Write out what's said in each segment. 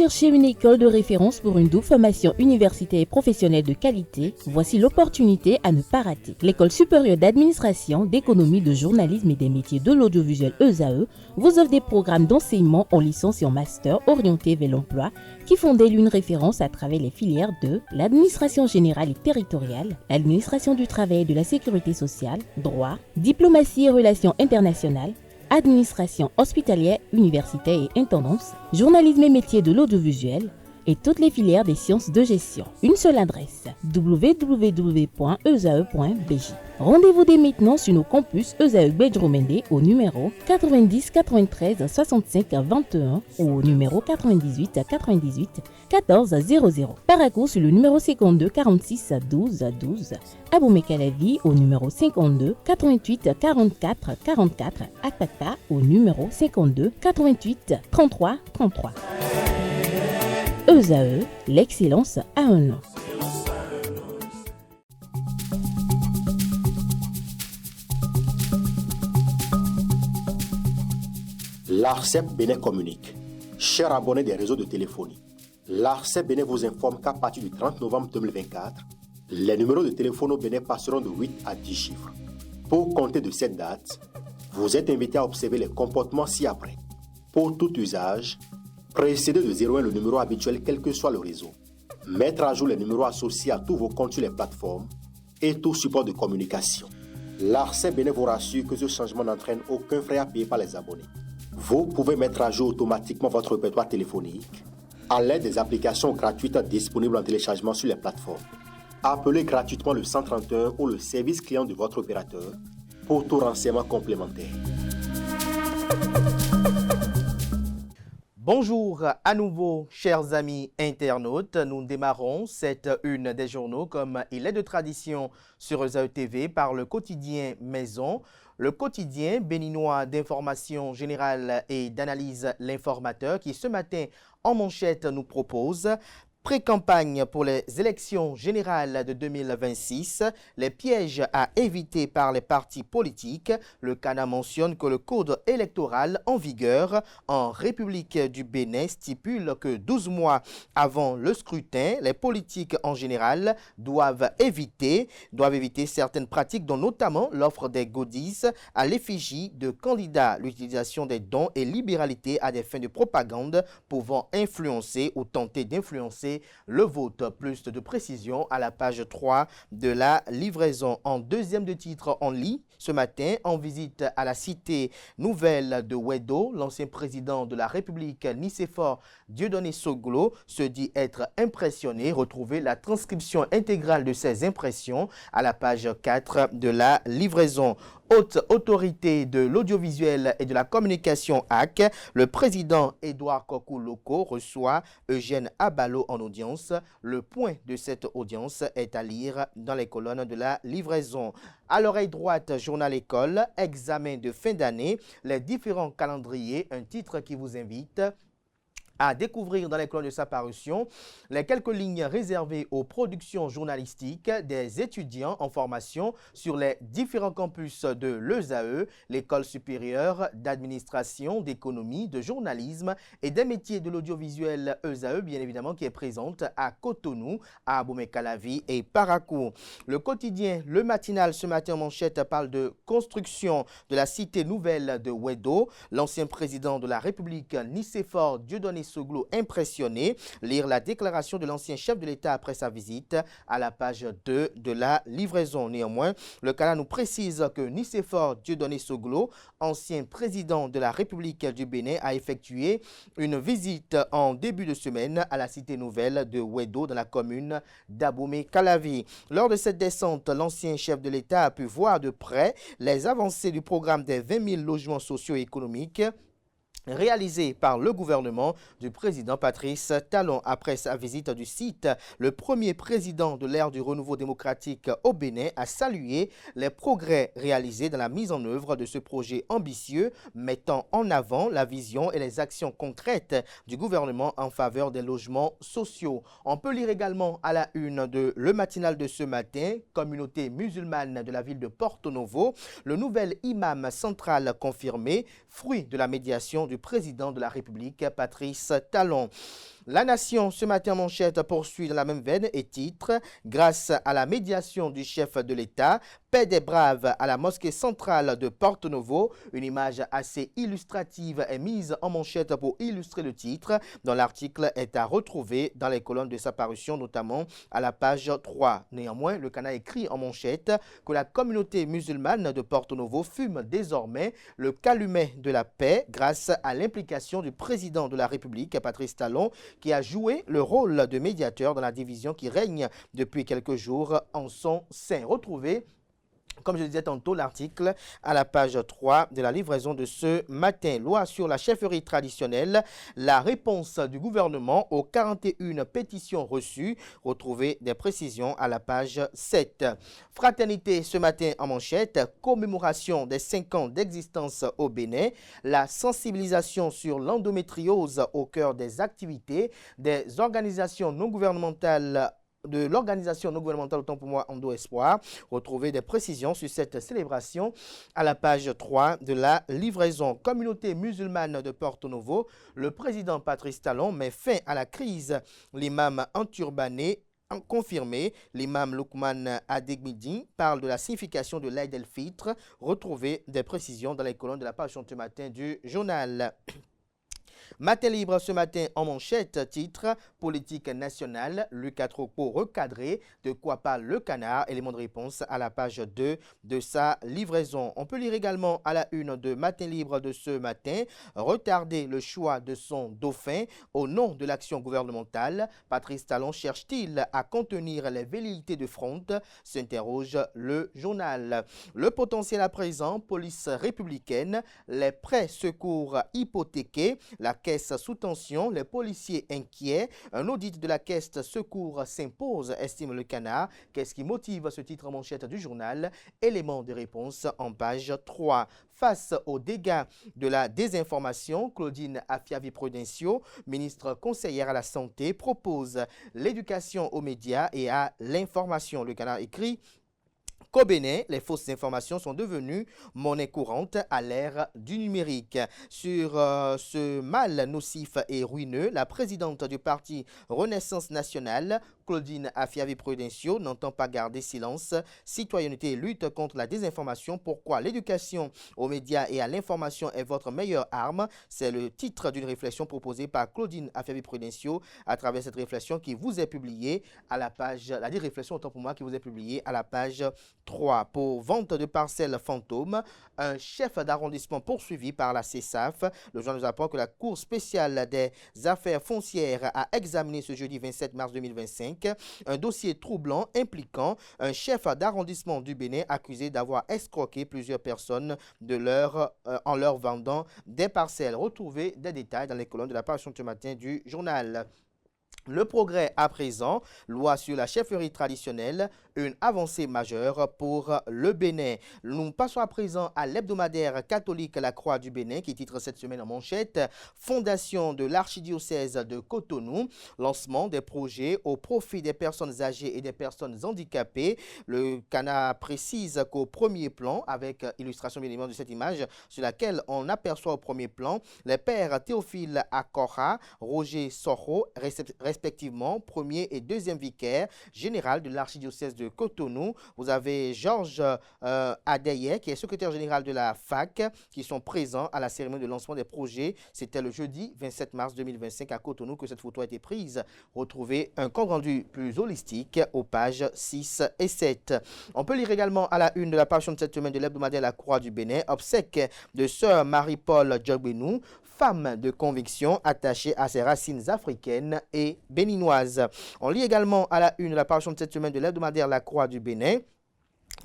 cherchez une école de référence pour une double formation universitaire et professionnelle de qualité? Voici l'opportunité à ne pas rater. L'École supérieure d'administration, d'économie, de journalisme et des métiers de l'audiovisuel ESAE vous offre des programmes d'enseignement en licence et en master orientés vers l'emploi qui font d'elle une référence à travers les filières de l'administration générale et territoriale, l'administration du travail et de la sécurité sociale, droit, diplomatie et relations internationales, administration hospitalière, universitaire et intendance, journalisme et métiers de l'audiovisuel et toutes les filières des sciences de gestion. Une seule adresse, www.esae.bj. Rendez-vous dès maintenant sur nos campus ESAE Bedjromende au numéro 90 93 65 21 ou au numéro 98 98 14 00. Paracourt sur le numéro 52 46 12 12. Aboumé-Calavi au numéro 52 88 44 44. Akpaka au numéro 52 88 33 33. ESAE, l'excellence à un nom. L'ARCEP Bénin communique. Chers abonnés des réseaux de téléphonie, l'ARCEP Bénin vous informe qu'à partir du 30 novembre 2024, les numéros de téléphone au Bénin passeront de 8 à 10 chiffres. Pour compter de cette date, vous êtes invité à observer les comportements ci-après. Pour tout usage, précédez de 01 le numéro habituel quel que soit le réseau. Mettre à jour les numéros associés à tous vos comptes sur les plateformes et tout support de communication. L'ARCEP Bénin vous rassure que ce changement n'entraîne aucun frais à payer par les abonnés. Vous pouvez mettre à jour automatiquement votre répertoire téléphonique à l'aide des applications gratuites disponibles en téléchargement sur les plateformes. Appelez gratuitement le 131 ou le service client de votre opérateur pour tout renseignement complémentaire. Bonjour à nouveau, chers amis internautes. Nous démarrons cette une des journaux comme il est de tradition sur ESAE TV par le quotidien Maison, le quotidien béninois d'information générale et d'analyse L'Informateur qui ce matin en manchette nous propose pré-campagne pour les élections générales de 2026, les pièges à éviter par les partis politiques. Le CANA mentionne que le code électoral en vigueur en République du Bénin stipule que 12 mois avant le scrutin, les politiques en général doivent éviter certaines pratiques dont notamment l'offre des goodies à l'effigie de candidats, l'utilisation des dons et libéralité à des fins de propagande pouvant influencer ou tenter d'influencer le vote. Plus de précision à la page 3 de la livraison. En deuxième de titre, on lit ce matin en visite à la cité nouvelle de Wedo, l'ancien président de la République Nicéphore Dieudonné Soglo se dit être impressionné. Retrouvez la transcription intégrale de ses impressions à la page 4 de la livraison. Haute autorité de l'audiovisuel et de la communication AC, le président Édouard Kokou-Loko reçoit Eugène Abalo en audience. Le point de cette audience est à lire dans les colonnes de la livraison. À l'oreille droite, journal école, examen de fin d'année, les différents calendriers, un titre qui vous invite à découvrir dans les colonnes de sa parution les quelques lignes réservées aux productions journalistiques des étudiants en formation sur les différents campus de l'ESAE, l'École supérieure d'administration, d'économie, de journalisme et des métiers de l'audiovisuel ESAE, bien évidemment, qui est présente à Cotonou, à Aboumé-Calavi et Paracourt. Le quotidien, le matinal, ce matin en manchette, parle de construction de la cité nouvelle de Wedo. L'ancien président de la République, Nicéphore Dieudonné Soglo impressionné. Lire la déclaration de l'ancien chef de l'État après sa visite à la page 2 de la livraison. Néanmoins, le CANA nous précise que Nicéphore Dieudonné Soglo, ancien président de la République du Bénin, a effectué une visite en début de semaine à la cité nouvelle de Wedo dans la commune d'Aboumé-Calavi. Lors de cette descente, l'ancien chef de l'État a pu voir de près les avancées du programme des 20 000 logements socio-économiques réalisé par le gouvernement du président Patrice Talon. Après sa visite du site, le premier président de l'ère du renouveau démocratique au Bénin a salué les progrès réalisés dans la mise en œuvre de ce projet ambitieux, mettant en avant la vision et les actions concrètes du gouvernement en faveur des logements sociaux. On peut lire également à la une de Le Matinal de ce matin, communauté musulmane de la ville de Porto Novo, le nouvel imam central confirmé, fruit de la médiation du président de la République, Patrice Talon. La Nation, ce matin en manchette, poursuit dans la même veine et titre « Grâce à la médiation du chef de l'État, paix des braves à la mosquée centrale de Porto Novo ». Une image assez illustrative est mise en manchette pour illustrer le titre, dont l'article est à retrouver dans les colonnes de sa parution, notamment à la page 3. Néanmoins, le Canard écrit en manchette que la communauté musulmane de Porto Novo fume désormais le calumet de la paix grâce à l'implication du président de la République, Patrice Talon, qui a joué le rôle de médiateur dans la division qui règne depuis quelques jours en son sein. Retrouvez, comme je le disais tantôt, l'article à la page 3 de la livraison de ce matin. Loi sur la chefferie traditionnelle, la réponse du gouvernement aux 41 pétitions reçues. Retrouvez des précisions à la page 7. Fraternité ce matin en manchette, commémoration des 5 ans d'existence au Bénin, la sensibilisation sur l'endométriose au cœur des activités des organisations non gouvernementales de l'organisation non gouvernementale Autant pour moi Endo Espoir. Retrouvez des précisions sur cette célébration à la page 3 de la livraison. Communauté musulmane de Porto Novo, le président Patrice Talon met fin à la crise. L'imam enturbané confirmé, l'imam Loukman Adegmidi parle de la signification de l'Aïd el-Fitr. Retrouvez des précisions dans les colonnes de la page ce matin du journal. Matin libre ce matin en manchette, titre politique nationale, Lucas Tropo recadré, de quoi parle le Canard, élément de réponse à la page 2 de sa livraison. On peut lire également à la une de Matin libre de ce matin, retarder le choix de son dauphin au nom de l'action gouvernementale. Patrice Talon cherche-t-il à contenir les velléités de Fronte, s'interroge le journal. Le potentiel à présent, police républicaine, les prêts secours hypothéqués, la caisse sous tension, les policiers inquiets, un audit de la caisse secours s'impose, estime le Canard. Qu'est-ce qui motive ce titre en manchette du journal? Élément de réponse en page 3. Face aux dégâts de la désinformation, Claudine Afiavi-Prudencio, ministre conseillère à la santé, propose l'éducation aux médias et à l'information. Le Canard écrit qu'au Bénin, les fausses informations sont devenues monnaie courante à l'ère du numérique. Sur ce mal nocif et ruineux, la présidente du parti Renaissance nationale, Claudine Afiavi-Prudencio, n'entend pas garder silence. Citoyenneté et lutte contre la désinformation. Pourquoi l'éducation aux médias et à l'information est votre meilleure arme? C'est le titre d'une réflexion proposée par Claudine Afiavi-Prudencio à travers cette réflexion qui vous est publiée à la page, la réflexion autant pour moi qui vous est publiée à la page 3. Pour vente de parcelles fantômes, un chef d'arrondissement poursuivi par la CESAF. Le journal nous apprend que la Cour spéciale des affaires foncières a examiné ce jeudi 27 mars 2025 un dossier troublant impliquant un chef d'arrondissement du Bénin accusé d'avoir escroqué plusieurs personnes en leur vendant des parcelles. Retrouvez des détails dans les colonnes de la page ce matin du journal. Le progrès à présent, loi sur la chefferie traditionnelle, une avancée majeure pour le Bénin. Nous passons à présent à l'hebdomadaire catholique La Croix du Bénin qui titre cette semaine en manchette « Fondation de l'archidiocèse de Cotonou, lancement des projets au profit des personnes âgées et des personnes handicapées ». Le Canard précise qu'au premier plan, avec illustration bien évidemment de cette image sur laquelle on aperçoit au premier plan les pères Théophile Akora, Roger Soro, respectivement premier et deuxième vicaire général de l'archidiocèse de Cotonou. Vous avez Georges Adeye, qui est secrétaire général de la FAC, qui sont présents à la cérémonie de lancement des projets. C'était le jeudi 27 mars 2025 à Cotonou que cette photo a été prise. Retrouvez un compte rendu plus holistique aux pages 6 et 7. On peut lire également à la une de la page de cette semaine de l'hebdomadaire La Croix du Bénin, obsèque de sœur Marie-Paul Djogbenou, femme de conviction attachée à ses racines africaines et béninoises. On lit également à la une de la page de cette semaine de l'hebdomadaire La Croix du Bénin.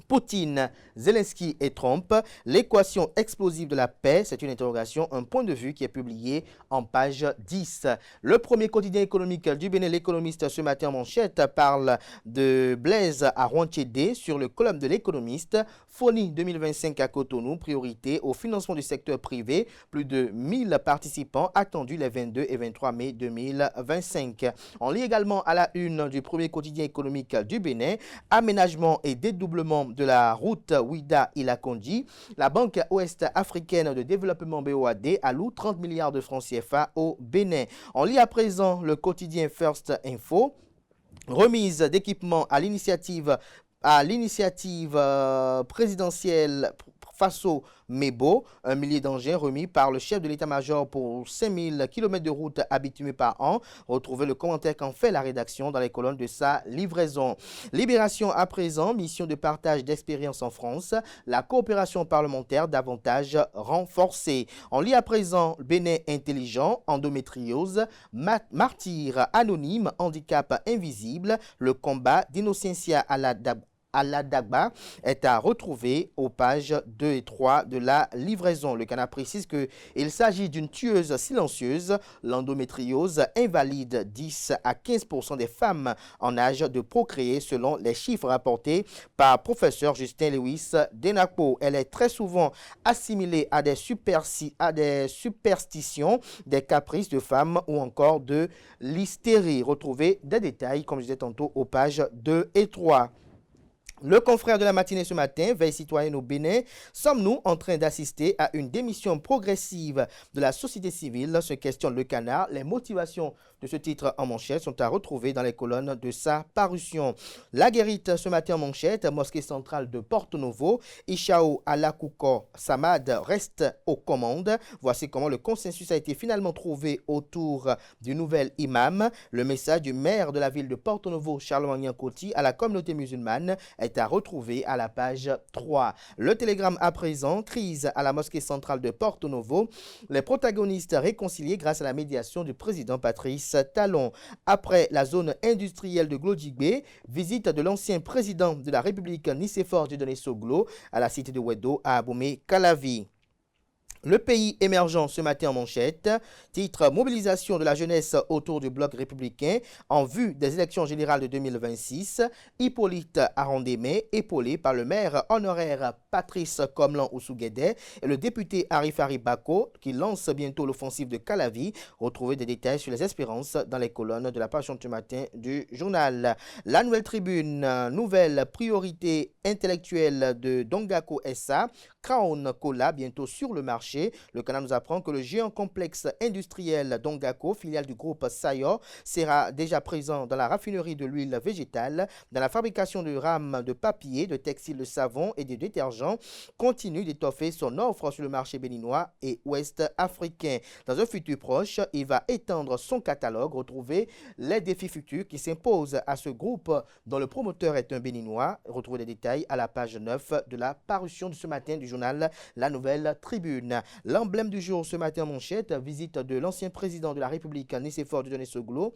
Poutine, Zelensky et Trump, l'équation explosive de la paix, c'est une interrogation, un point de vue qui est publié en page 10. Le premier quotidien économique du Bénin, l'économiste, ce matin en manchette, parle de Blaise Arouantiédé sur le colonne de l'économiste. FONI 2025 à Cotonou, priorité au financement du secteur privé. Plus de 1000 participants attendus les 22 et 23 mai 2025. On lit également à la une du premier quotidien économique du Bénin, aménagement et dédoublement développement de la route Ouida-Ilakondi. La Banque ouest-africaine de développement BOAD alloue 30 milliards de francs CFA au Bénin. On lit à présent le quotidien First Info. Remise d'équipements à l'initiative présidentielle Faso Mebo, un millier d'engins remis par le chef de l'état-major pour 5000 km de route habitués par an. Retrouvez le commentaire qu'en fait la rédaction dans les colonnes de sa livraison. Libération à présent, mission de partage d'expérience en France, la coopération parlementaire davantage renforcée. On lit à présent Bénin intelligent, endométriose, martyr anonyme, handicap invisible, le combat d'Innocentia à la Dagba est à retrouver aux pages 2 et 3 de la livraison. Le Canard précise qu'il s'agit d'une tueuse silencieuse. L'endométriose invalide 10 à 15% des femmes en âge de procréer selon les chiffres rapportés par professeur Justin Lewis Denapo. Elle est très souvent assimilée à des superstitions, des caprices de femmes ou encore de l'hystérie. Retrouvez des détails, comme je disais tantôt, aux pages 2 et 3. Le confrère de la matinée ce matin, Veille citoyenne au Bénin, sommes-nous en train d'assister à une démission progressive de la société civile? Se questionne le Canard. Les motivations de ce titre en manchette sont à retrouver dans les colonnes de sa parution. La Guérite ce matin en manchette, mosquée centrale de Porto Novo, Ishao Alakouko Samad reste aux commandes. Voici comment le consensus a été finalement trouvé autour du nouvel imam. Le message du maire de la ville de Porto Novo, Charles Koti, à la communauté musulmane est à retrouver à la page 3. Le télégramme à présent, crise à la mosquée centrale de Porto Novo. Les protagonistes réconciliés grâce à la médiation du président Patrice Talon. Après la zone industrielle de Glodjigbe, visite de l'ancien président de la République Nicéphore Dieudonné Soglo à la cité de Wedo à Abomey-Calavi. Le pays émergent ce matin en manchette, titre mobilisation de la jeunesse autour du bloc républicain en vue des élections générales de 2026. Hippolyte Arandémé, épaulé par le maire honoraire Patrice Komlan-Ousouguédé et le député Arifari Bako qui lance bientôt l'offensive de Calavi. Retrouvez des détails sur les espérances dans les colonnes de la page ce matin du journal. La Nouvelle Tribune, nouvelle priorité intellectuelle de Dongako SA, Crown Cola bientôt sur le marché. Le Canada nous apprend que le géant complexe industriel Dongako, filiale du groupe Sayor, sera déjà présent dans la raffinerie de l'huile végétale, dans la fabrication de rames de papier, de textiles, de savon et de détergents, continue d'étoffer son offre sur le marché béninois et ouest africain. Dans un futur proche, il va étendre son catalogue, retrouver les défis futurs qui s'imposent à ce groupe dont le promoteur est un béninois. Retrouvez les détails à la page 9 de la parution de ce matin du journal La Nouvelle Tribune. L'emblème du jour ce matin en manchette, visite de l'ancien président de la République Nicéphore Dieudonné Soglo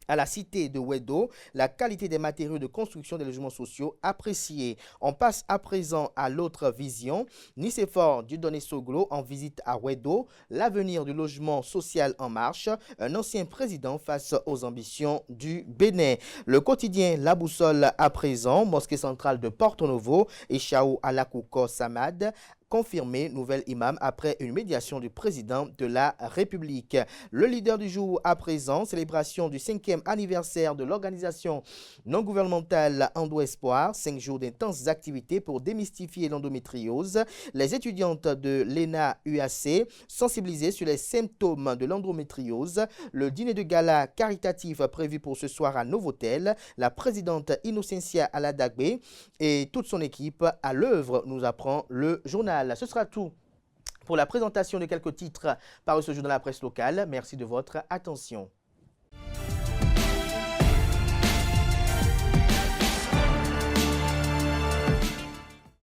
à la cité de Wedo, la qualité des matériaux de construction des logements sociaux appréciée. On passe à présent à l'autre vision. Nicéphore Dieudonné Soglo en visite à Wedo, l'avenir du logement social en marche, un ancien président face aux ambitions du Bénin. Le quotidien La Boussole à présent, mosquée centrale de Porto Novo, Ishao Alakouko Samad, confirmé nouvel imam après une médiation du président de la République. Le leader du jour à présent, célébration du 5e anniversaire de l'organisation non gouvernementale Endo Espoir, 5 jours d'intenses activités pour démystifier l'endométriose. Les étudiantes de l'ENA UAC sensibilisées sur les symptômes de l'endométriose. Le dîner de gala caritatif prévu pour ce soir à Novotel. La présidente Innocentia Aladagbe et toute son équipe à l'œuvre, nous apprend le journal. Ce sera tout pour la présentation de quelques titres parus ce jour dans la presse locale. Merci de votre attention.